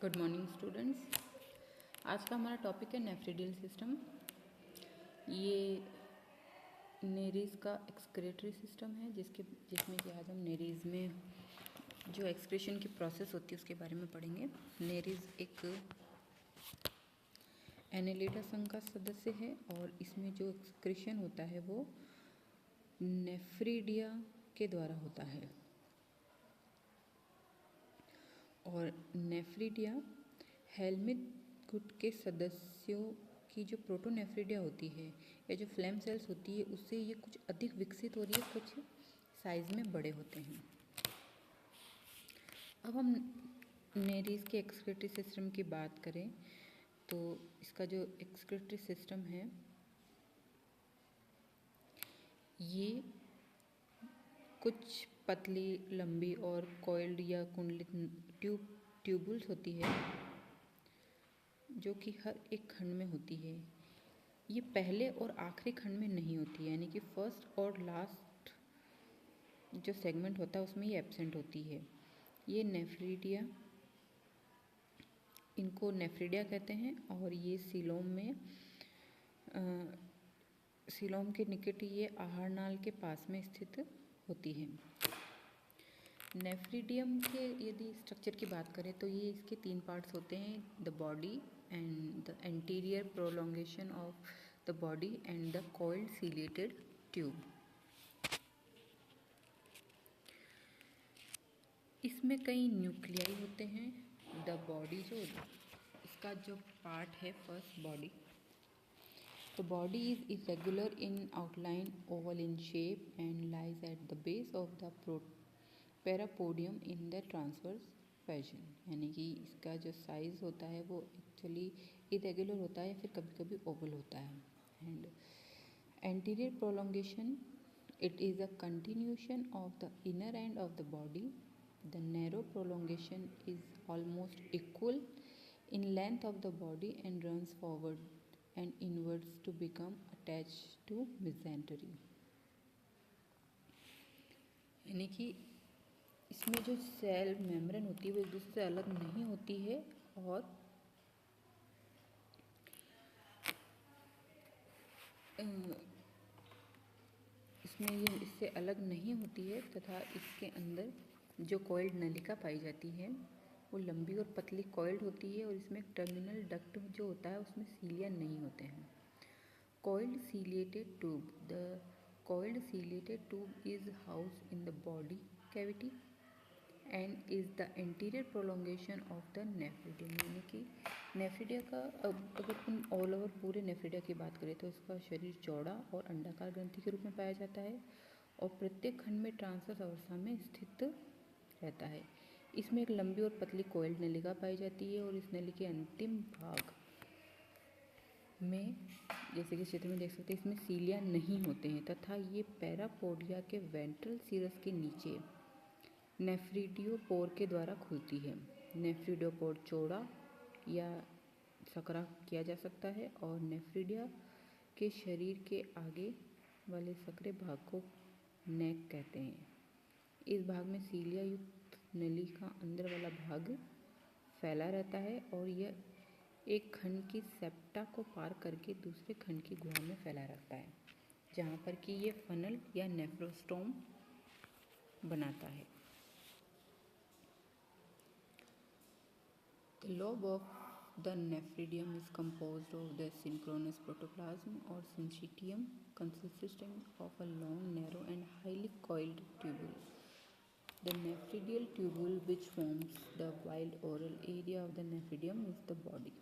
Good morning students. आज का हमारा टॉपिक है नेफ्रिडियल सिस्टम। ये नेरीज का एक्सक्रेटरी सिस्टम है जिसमें कि आज हम नेरीज में जो एक्सक्रेशन की प्रोसेस होती है उसके बारे में पढ़ेंगे। नेरीज एक एनेलिडा संघ का सदस्य है और इसमें जो एक्सक्रेशन होता है वो नेफ्रिडिया के द्वारा होता है। और नेफ्रिडिया हेलमिंथ गुट के सदस्यों की जो प्रोटोनेफ्रिडिया होती है या जो फ्लेम सेल्स होती है उससे ये कुछ अधिक विकसित हो रही है, कुछ साइज में बड़े होते हैं। अब हम नेरीज के एक्सक्रेटरी सिस्टम की बात करें तो इसका जो एक्सक्रेटरी सिस्टम है ये कुछ पतली, लंबी और कॉइल्ड या कुंडलित ट्यूबुल्स होती है जो कि हर एक खंड में होती है। ये पहले और आखिरी खंड में नहीं होती है, यानी कि फर्स्ट और लास्ट जो सेगमेंट होता है उसमें ये एब्सेंट होती है। ये नेफ्रिडिया, इनको नेफ्रिडिया कहते हैं और ये सीलोम के निकट ये आहार नाल के पास में स्थित होती है। नेफ्रिडियम के यदि स्ट्रक्चर की बात करें तो ये इसके 3 पार्ट्स होते हैं, the body and the anterior prolongation of the body and the coiled ciliated tube. इसमें कई न्यूक्लियाई होते हैं। द बॉडी इसका जो पार्ट है first body, the body is irregular in outline, oval in shape and lies at the base of the parapodium in the transverse fashion। यानी कि इसका जो साइज होता है वो एक्चुअली इरेगुलर होता है या फिर कभी कभी ओवल होता है। And anterior prolongation, it is a continuation of the inner end of the body. The narrow prolongation is almost equal in length of the body and runs forward and inwards to become attached to mesentery। यानी कि इसमें जो cell membrane होती है वो एक दूसरे से अलग नहीं होती है और इसमें ये इससे अलग नहीं होती है तथा इसके अंदर जो कॉइल्ड नलिका पाई जाती है वो लंबी और पतली कॉइल्ड होती है और इसमें टर्मिनल डक्ट जो होता है उसमें सीलिया नहीं होते हैं। Coiled ciliated tube, the coiled ciliated tube is housed in the body cavity and is the anterior prolongation of the nephridium। यानी कि नेफ्रिडिया का अगर हम ऑल ओवर पूरे नेफ्रिडिया की बात करें तो इसका शरीर चौड़ा और अंडाकार ग्रंथि के रूप में पाया जाता है और प्रत्येक खंड में ट्रांसवर्स अवस्था में स्थित रहता है। इसमें एक लंबी और पतली कॉइल्ड नलिका पाई जाती है और इस नली के अंतिम भाग में, जैसे कि चित्र में देख सकते हैं, इसमें सीलिया नहीं होते हैं तथा ये पैरापोडिया के वेंट्रल सीरस के नीचे नेफ्रिडियोपोर के द्वारा खुलती है। नेफ्रिडियोपोर चौड़ा या सकरा किया जा सकता है और नेफ्रिडिया के शरीर के आगे वाले सकरे भाग को नेक कहते हैं। इस भाग में सीलिया युक्त नली का अंदर वाला भाग फैला रहता है और यह एक खंड की सेप्टा को पार करके दूसरे खंड की गुहा में फैला रखता है जहाँ पर कि ये फनल या नेफ्रोस्टोम बनाता है। The lobe of the nephridium is composed of the synchronous protoplasm or syncytium consisting of a long, narrow and highly coiled tubule. The nephridial tubule which forms the wide oral area of the nephridium is the body।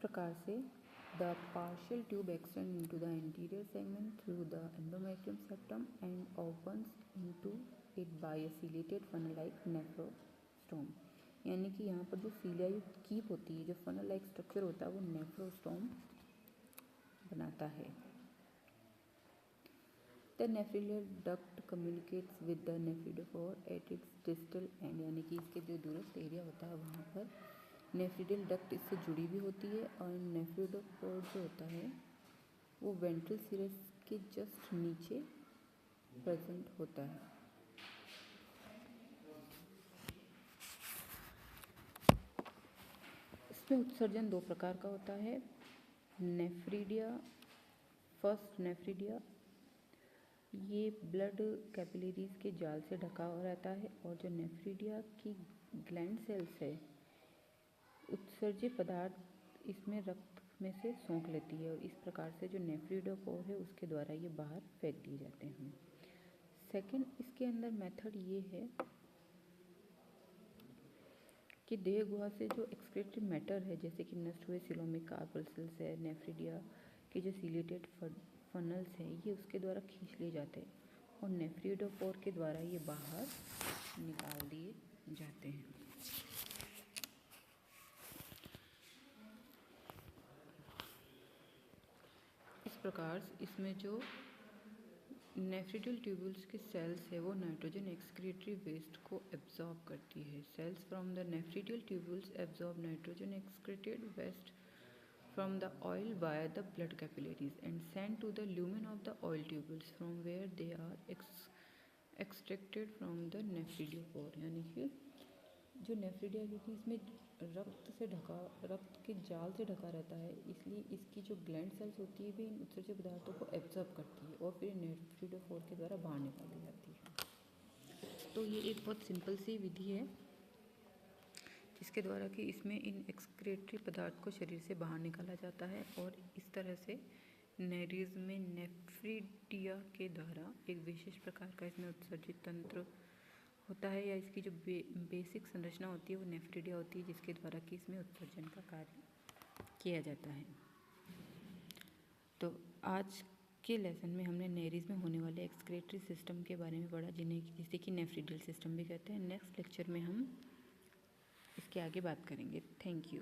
प्रकार से the partial tube extends into the anterior segment through the endometrium septum and opens into it by a ciliated funnel-like nephrostomy। यानी कि यहाँ पर जो सीलिया युक्त keep होती है, जो फनल लाइक स्ट्रक्चर होता है वो नेफ्रोस्टोम बनाता है। The nephridial duct communicates with the nephridophore at its distal end। यानी कि इसके जो दूरस्थ एरिया होता है वहाँ पर नेफ्रिडियल डक्ट इससे जुड़ी भी होती है और नेफ्रिडोपोर जो होता है वो वेंट्रल सीरस के जस्ट नीचे प्रेजेंट होता है। इसमें उत्सर्जन दो प्रकार का होता है। नेफ्रीडिया, फर्स्ट नेफ्रीडिया, ये ब्लड कैपिलरीज के जाल से ढका हुआ रहता है, और जो नेफ्रीडिया की ग्लैंड सेल्स है, उत्सर्जित पदार्थ इसमें रक्त में से सोख लेती है, और इस प्रकार से जो नेफ्रीडोपोर है उसके द्वारा ये बाहर फेंक दिए जाते हैं। सेकंड, इसके अंदर मेथड ये है कि देह गुहा से जो एक्सक्रीटेड मैटर है, जैसे कि नष्ट हुए सिलोमिक कार्पल सेल्स है, नेफ्रीडिया के जो सिलेटेड फनल्स हैं, ये उसके द्वारा खींच लिए जाते हैं और नेफ्रीडोपोर के द्वारा ये बाहर निकाल दिए जाते हैं। इस प्रकार इसमें जो नेफ्रीडियल ट्यूब्यूल्स की सेल्स है वो नाइट्रोजन एक्सक्रीटरी वेस्ट को एब्जॉर्ब करती है। Cells from the nephridial tubules absorb nitrogen excreted waste from the oil via the blood capillaries and sent to the lumen of the oil tubules from where they are extracted from the nephridopore। यानी कि जो nephridia, क्योंकि इसमें रक्त से ढका, रक्त के जाल से ढका रहता है, इसलिए इसकी जो ग्लैंड सेल्स होती है भी इन उत्सर्जित पदार्थों को एब्जॉर्ब करती है और फिर नेफ्रीडोपोर के द्वारा बाहर निकाली जाती है। तो ये एक बहुत सिंपल सी विधि है जिसके द्वारा कि इसमें इन एक्सक्रीटरी पदार्थ को शरीर से बाहर निकाला जाता है, और इस तरह से नेरीज में नेफ्रीडिया के द्वारा एक विशेष प्रकार का इसमें उत्सर्जित तंत्र होता है, या इसकी जो बेसिक संरचना होती है वो नेफ्रीडिया होती है, जिसके द्वारा कि इसमें उत्सर्जन का कार्य किया जाता है। तो आज के लेसन में हमने नेरीज में होने वाले एक्सक्रीटरी सिस्टम के बारे में पढ़ा, जिसे कि नेफ्रीडियल सिस्टम भी कहते हैं। नेक्स्ट लेक्चर में हम इसके आगे बात करेंगे। Thank you.